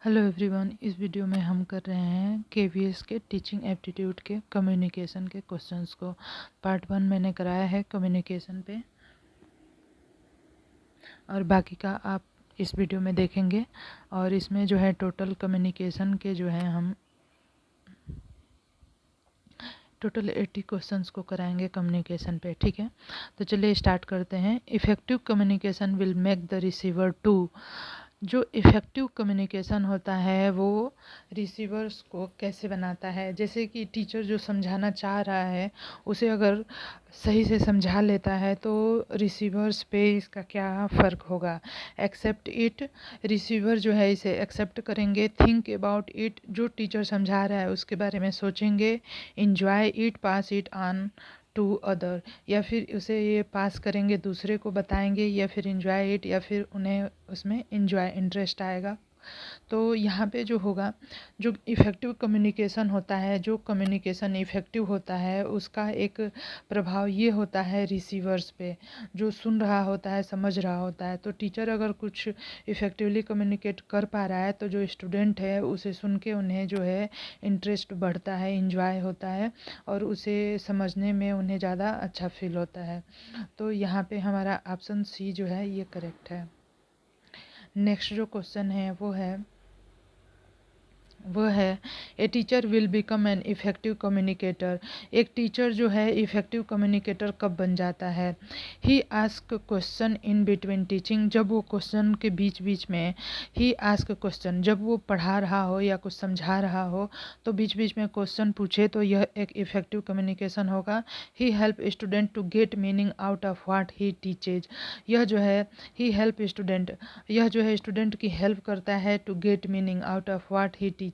Hello everyone, इस video में हम कर रहे हैं केवीएस के टीचिंग एप्टीट्यूड के कम्युनिकेशन के क्वेश्चंस को। पार्ट 1 मैंने कराया है कम्युनिकेशन पे, और बाकी का आप इस वीडियो में देखेंगे। और इसमें जो है टोटल कम्युनिकेशन के जो है हम टोटल 80 क्वेश्चंस को कराएंगे कम्युनिकेशन पे। ठीक है, तो चलिए स्टार्ट करते हैं। Effective communication will make the receiver to. जो इफ़ेक्टिव कम्युनिकेशन होता है वो रिसीवर्स को कैसे बनाता है, जैसे कि टीचर जो समझाना चाह रहा है उसे अगर सही से समझा लेता है तो रिसीवर्स पे इसका क्या फ़र्क होगा। एक्सेप्ट इट, रिसीवर जो है इसे एक्सेप्ट करेंगे। थिंक अबाउट इट, जो टीचर समझा रहा है उसके बारे में सोचेंगे। Enjoy it, pass it on to other, या फिर उसे ये पास करेंगे, दूसरे को बताएंगे, या फिर इंजॉय इट, या फिर उन्हें उसमें इंजॉय इंटरेस्ट आएगा। तो यहाँ पे जो होगा, जो इफ़ेक्टिव कम्युनिकेशन होता है, जो कम्युनिकेशन इफ़ेक्टिव होता है उसका एक प्रभाव ये होता है रिसीवर्स पे, जो सुन रहा होता है, समझ रहा होता है। तो टीचर अगर कुछ इफ़ेक्टिवली कम्युनिकेट कर पा रहा है तो जो स्टूडेंट है उसे सुन के उन्हें जो है इंटरेस्ट बढ़ता है, इंजॉय होता है, और उसे समझने में उन्हें ज़्यादा अच्छा फील होता है। तो यहाँ पे हमारा ऑप्शन सी जो है ये करेक्ट है। नेक्स्ट जो क्वेश्चन है वो है a teacher will become an effective communicator. एक टीचर जो है इफ़ेक्टिव कम्युनिकेटर कब बन जाता है। He ask question in between teaching, जब वो क्वेश्चन के बीच बीच में, ही आस्क क्वेश्चन, जब वो पढ़ा रहा हो या कुछ समझा रहा हो तो बीच बीच में क्वेश्चन पूछे, तो यह एक इफ़ेक्टिव कम्युनिकेशन होगा। He help student to get meaning out of what he teaches, यह जो है ही हेल्प स्टूडेंट, यह जो है स्टूडेंट की हेल्प करता है to get meaning out of what he teaches.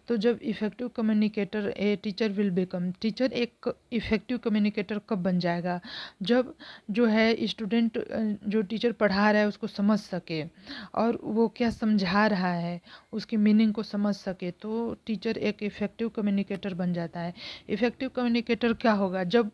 तो जब effective communicator a teacher will become, teacher एक इफ़ेक्टिव कम्युनिकेटर कब बन जाएगा, जब जो है स्टूडेंट जो टीचर पढ़ा रहा है उसको समझ सके और वो क्या समझा रहा है उसकी मीनिंग को समझ सके, तो टीचर एक इफ़ेक्टिव कम्युनिकेटर बन जाता है। इफ़ेक्टिव कम्युनिकेटर क्या होगा, जब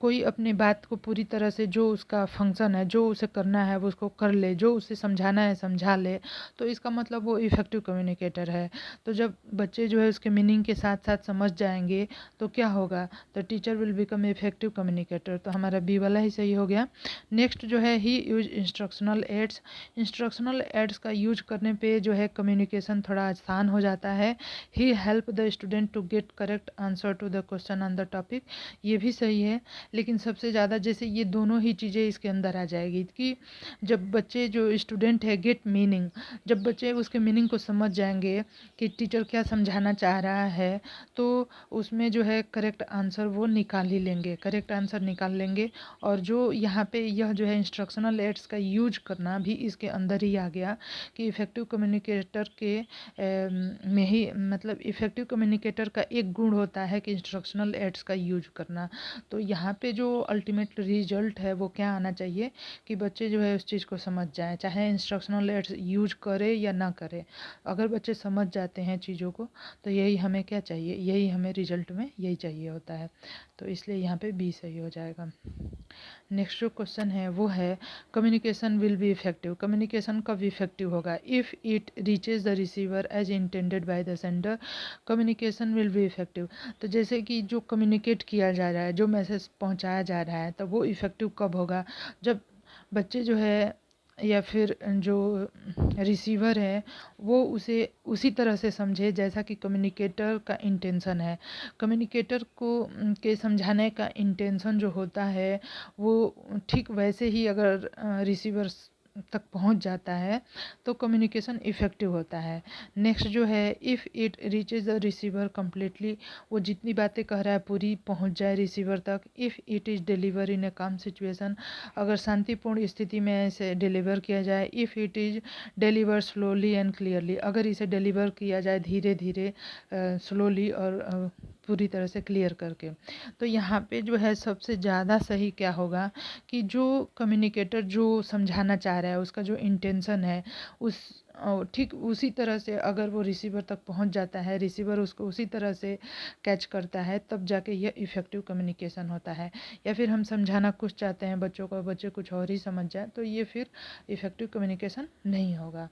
कोई अपनी बात को पूरी तरह से, जो उसका फंक्शन है, जो उसे करना है वो उसको कर ले, जो उसे समझाना है समझा ले, तो इसका मतलब वो इफ़ेक्टिव कम्युनिकेटर है। तो जब बच्चे जो है उसके मीनिंग के साथ साथ समझ जाएंगे तो क्या होगा, तो teacher will become effective communicator. तो हमारा बी वाला ही सही हो गया। नेक्स्ट जो है he use instructional aids. Instructional aids का यूज करने पे जो है कम्युनिकेशन थोड़ा आसान हो जाता है। He help the student to get correct answer to the question on the topic, ये भी सही है। लेकिन सबसे ज़्यादा जैसे ये दोनों ही चीज़ें इसके अंदर आ जाएगी कि जब बच्चे जो स्टूडेंट है गेट मीनिंग, जब बच्चे उसके मीनिंग को समझ जाएंगे कि टीचर क्या समझाना चाह रहा है, तो उसमें जो है करेक्ट आंसर वो निकाल ही लेंगे, करेक्ट आंसर निकाल लेंगे। और जो यहाँ पे यह जो है इंस्ट्रक्शनल एड्स का यूज करना भी इसके अंदर ही आ गया कि इफ़ेक्टिव कम्युनिकेटर के में ही, मतलब इफ़ेक्टिव कम्युनिकेटर का एक गुण होता है कि इंस्ट्रक्शनल एड्स का यूज करना। तो यहाँ पे जो अल्टीमेट रिजल्ट है वो क्या आना चाहिए कि बच्चे जो है उस चीज़ को समझ जाएं, चाहे इंस्ट्रक्शनल एड्स यूज करे या ना करे। अगर बच्चे समझ जाते हैं चीज़ों को तो यही हमें क्या चाहिए, यही हमें रिजल्ट में यही चाहिए होता है। तो इसलिए यहाँ पे बी सही हो जाएगा। नेक्स्ट जो क्वेश्चन है वो है communication will be effective. Communication कब इफेक्टिव होगा, if it reaches the receiver as intended by the sender, communication will be effective. तो जैसे कि जो कम्युनिकेट किया जा रहा है, जो मैसेज पहुंचाया जा रहा है, तो वो इफेक्टिव कब होगा, जब बच्चे जो है या फिर जो रिसीवर है वो उसे उसी तरह से समझे जैसा कि कम्युनिकेटर का इंटेंशन है। कम्युनिकेटर को के समझाने का इंटेंशन जो होता है वो ठीक वैसे ही अगर रिसीवर तक पहुंच जाता है तो कम्युनिकेशन इफ़ेक्टिव होता है। नेक्स्ट जो है if it reaches the receiver completely, वो जितनी बातें कह रहा है पूरी पहुंच जाए रिसीवर तक। If it is deliver in a calm situation, अगर शांतिपूर्ण स्थिति में इसे डिलीवर किया जाए। If it is deliver slowly and clearly, अगर इसे डिलीवर किया जाए धीरे धीरे, स्लोली और पूरी तरह से क्लियर करके। तो यहाँ पे जो है सबसे ज़्यादा सही क्या होगा कि जो कम्युनिकेटर जो समझाना चाह रहा है उसका जो इंटेंशन है उस ठीक उसी तरह से अगर वो रिसीवर तक पहुंच जाता है, रिसीवर उसको उसी तरह से कैच करता है, तब जाके यह इफ़ेक्टिव कम्युनिकेशन होता है। या फिर हम समझाना कुछ चाहते हैं बच्चों को, बच्चे कुछ और ही समझ जाए, तो ये फिर इफ़ेक्टिव कम्युनिकेशन नहीं होगा।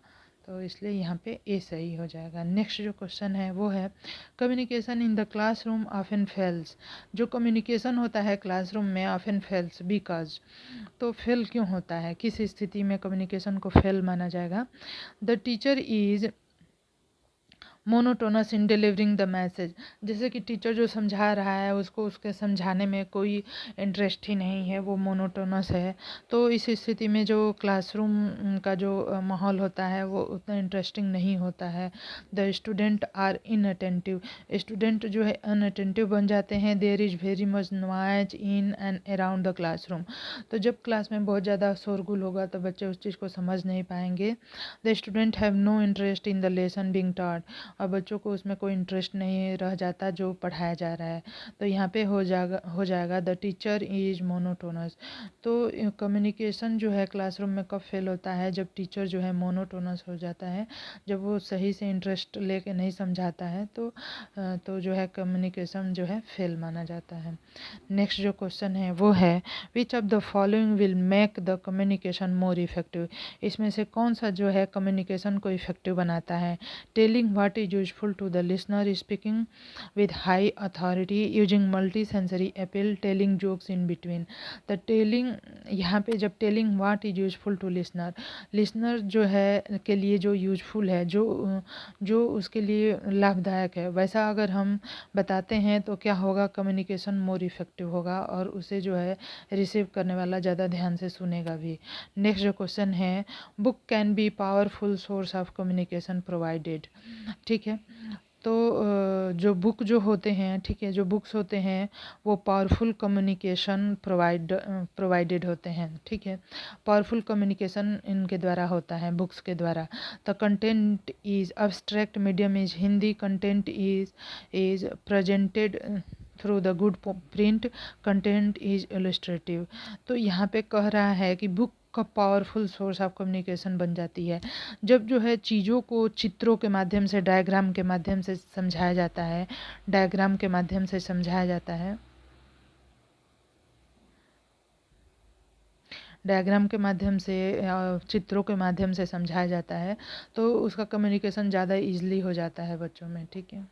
तो इसलिए यहाँ पे ए सही हो जाएगा। नेक्स्ट जो क्वेश्चन है वो है communication in the classroom often fails. जो कम्युनिकेशन होता है क्लासरूम में ऑफन फेल्स बिकॉज, तो फेल क्यों होता है, किस स्थिति में कम्युनिकेशन को फेल माना जाएगा। The teacher is monotonous in delivering the message. जैसे कि टीचर जो समझा रहा है उसको उसके समझाने में कोई इंटरेस्ट ही नहीं है, वो मोनोटोनस है। तो इस स्थिति में जो क्लासरूम का जो माहौल होता है वो उतना इंटरेस्टिंग नहीं होता है। The student are inattentive. Student जो है अनअटेंटिव बन जाते हैं। There is very much noise in and around the classroom. तो जब क्लास में बहुत ज़्यादा शोरगुल होगा तो बच्चे उस चीज़ को समझ नहीं पाएंगे। The student have no interest in the lesson being taught. और बच्चों को उसमें कोई इंटरेस्ट नहीं रह जाता जो पढ़ाया जा रहा है। तो यहाँ पे हो जाएगा द टीचर इज मोनोटोनस। तो कम्युनिकेशन जो है क्लासरूम में कब फेल होता है, जब टीचर जो है मोनोटोनस हो जाता है, जब वो सही से इंटरेस्ट लेके नहीं समझाता है तो जो है कम्युनिकेशन जो है फेल माना जाता है। नेक्स्ट जो क्वेश्चन है वो है which of the following will make the communication more effective. इसमें से कौन सा जो है कम्युनिकेशन को इफेक्टिव बनाता है। Telling what is useful to the listener, speaking with high authority, using multi sensory appeal, telling jokes in between. The telling, यहाँ पे जब telling what is useful to listener, listener जो है के लिए जो यूजफुल है, जो उसके लिए लाभदायक है, वैसा अगर हम बताते हैं तो क्या होगा, कम्युनिकेशन मोर इफेक्टिव होगा और उसे जो है रिसीव करने वाला ज़्यादा ध्यान से सुनेगा भी। नेक्स्ट जो क्वेश्चन है book can be powerful source of communication provided. ठीक है, तो जो बुक जो होते हैं, ठीक है, जो बुक्स होते हैं वो पावरफुल कम्युनिकेशन प्रोवाइडेड होते हैं। ठीक है, पावरफुल कम्युनिकेशन इनके द्वारा होता है, बुक्स के द्वारा। The content is abstract, medium is Hindi, content is presented through the good print, content is illustrative. तो यहाँ पे कह रहा है कि बुक का पावरफुल सोर्स ऑफ कम्युनिकेशन बन जाती है जब जो है चीज़ों को चित्रों के माध्यम से, डायग्राम के माध्यम से समझाया जाता है, डायग्राम के माध्यम से समझाया जाता है, डायग्राम के माध्यम से, चित्रों के माध्यम से समझाया जाता है, तो उसका कम्युनिकेशन ज़्यादा ईजिली हो जाता है बच्चों में। ठीक है,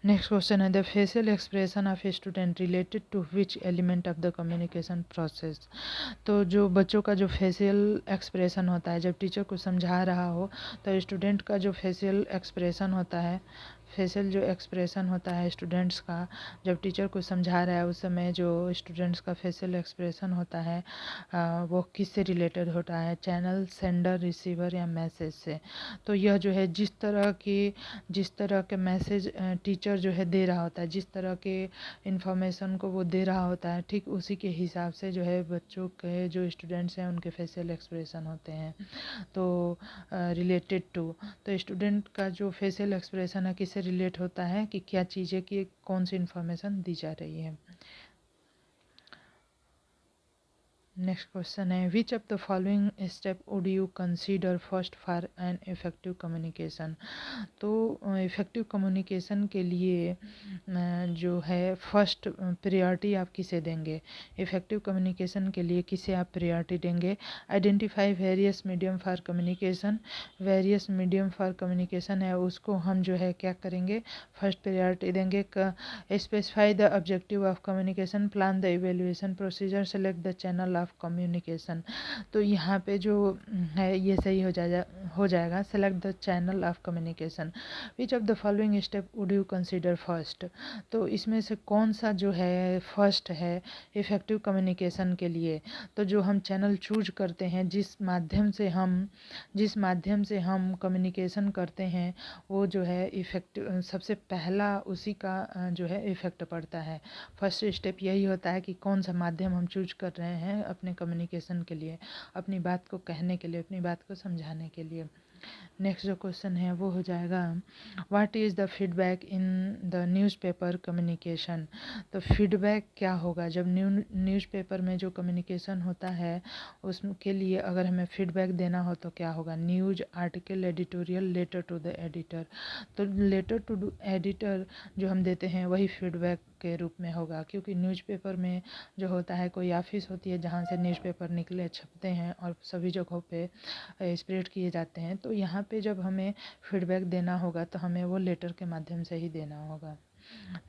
नेक्स्ट क्वेश्चन है the facial expression of a student related to which element of the communication process. तो जो बच्चों का जो फेशियल एक्सप्रेशन होता है जब टीचर को समझा रहा हो, तो स्टूडेंट का जो फेशियल एक्सप्रेशन होता है, फेशियल जो एक्सप्रेशन होता है स्टूडेंट्स का, जब टीचर को समझा रहा है उस समय जो स्टूडेंट्स का फेशियल एक्सप्रेशन होता है वो किससे रिलेटेड होता है, चैनल, सेंडर, रिसीवर या मैसेज से। तो यह जो है जिस तरह के मैसेज टीचर जो है दे रहा होता है, जिस तरह के इंफॉर्मेशन को वो दे रहा होता है, ठीक उसी के हिसाब से जो है बच्चों के जो स्टूडेंट्स हैं उनके फेशियल एक्सप्रेशन होते हैं। तो रिलेटेड टू, तो स्टूडेंट का जो फेशियल एक्सप्रेशन है किससे रिलेट होता है कि क्या चीज़ें की कौन सी इन्फॉर्मेशन दी जा रही है। नेक्स्ट क्वेश्चन है which of the following step would you consider first for an effective communication. तो इफ़ेक्टिव कम्युनिकेशन के लिए जो है फर्स्ट प्रायोरिटी आप किसे देंगे, इफ़ेक्टिव कम्युनिकेशन के लिए किसे आप प्रायोरिटी देंगे। Identify various medium for communication, various medium for communication है उसको हम जो है क्या करेंगे, फर्स्ट प्रायोरिटी देंगे। Specify the objective of communication, plan the evaluation procedure, select the channel of communication. तो यहाँ पे जो है ये सही हो जाएगा select the channel of communication. Which of the following step would you consider first. तो इसमें से कौन सा जो है फर्स्ट है इफ़ेक्टिव कम्युनिकेशन के लिए। तो जो हम चैनल चूज करते हैं, जिस माध्यम से हम कम्युनिकेशन करते हैं वो जो है इफ़ेक्टिव, सबसे पहला उसी का जो है इफ़ेक्ट पड़ता है। फर्स्ट स्टेप यही होता है कि कौन सा माध्यम हम चूज कर रहे हैं अपने कम्युनिकेशन के लिए, अपनी बात को कहने के लिए, अपनी बात को समझाने के लिए। नेक्स्ट जो क्वेश्चन है वो हो जाएगा what is the feedback in the newspaper communication. तो फीडबैक क्या होगा जब न्यूज़पेपर में जो कम्युनिकेशन होता है उसके लिए अगर हमें फीडबैक देना हो तो क्या होगा। News article editorial letter to the editor. तो लेटर टू एडिटर जो हम देते हैं वही फीडबैक के रूप में होगा, क्योंकि न्यूज़पेपर में जो होता है कोई ऑफिस होती है जहाँ से न्यूज़पेपर निकले छपते हैं और सभी जगहों पे स्प्रेड किए जाते हैं। तो यहाँ पे जब हमें फीडबैक देना होगा तो हमें वो लेटर के माध्यम से ही देना होगा।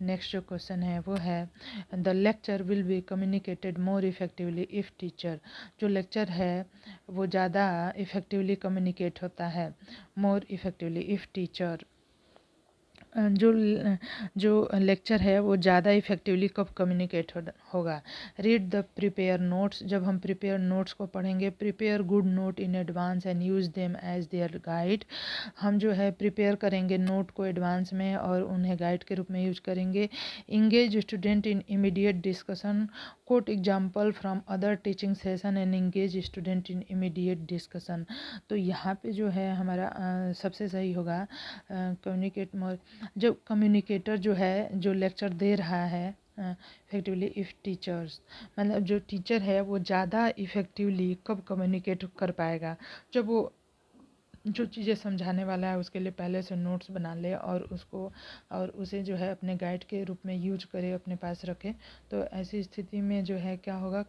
नेक्स्ट जो क्वेश्चन है वो है the lecture will be communicated more effectively if teacher. जो लेक्चर है वो ज़्यादा इफ़ेक्टिवली कम्युनिकेट होता है मोर इफ़ेक्टिवली इफ़ टीचर। जो जो लेक्चर है वो ज़्यादा इफ़ेक्टिवली कब कम्युनिकेट होगा। Read the prepare notes. जब हम प्रिपेयर नोट्स को पढ़ेंगे, prepare good note in advance and use them as their guide. हम जो है प्रिपेयर करेंगे नोट को एडवांस में और उन्हें गाइड के रूप में यूज करेंगे। Engage student in immediate discussion. Quote example from other teaching session and engage student in immediate discussion. तो यहाँ पे जो है हमारा सबसे सही होगा कम्युनिकेट मोर। जो कम्युनिकेटर जो है जो लेक्चर दे रहा है इफेक्टिवली इफ़ टीचर्स, मतलब जो टीचर है वो ज़्यादा इफ़ेक्टिवली कब कम्युनिकेट कर पाएगा जब वो जो चीज़ें समझाने वाला है उसके लिए पहले से नोट्स बना ले और उसे जो है अपने गाइड के रूप में यूज करे, अपने पास रखे। तो ऐसी स्थिति में जो है क्या होगा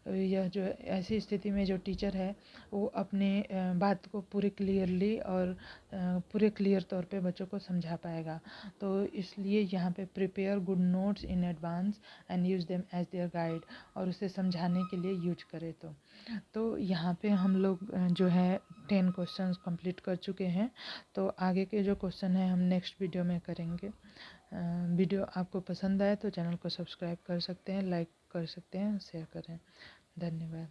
यह जो ऐसी स्थिति में जो टीचर है वो अपने बात को पूरे क्लियरली और पूरे क्लियर तौर पे बच्चों को समझा पाएगा। तो इसलिए यहाँ पे prepare good notes in advance and use them as their guide, और उसे समझाने के लिए यूज करे। तो यहाँ पे हम लोग जो है 10 क्वेश्चंस कंप्लीट कर चुके हैं। तो आगे के जो क्वेश्चन है हम नेक्स्ट वीडियो में करेंगे। वीडियो आपको पसंद आए तो चैनल को सब्सक्राइब कर सकते हैं, लाइक कर सकते हैं, शेयर करें। धन्यवाद।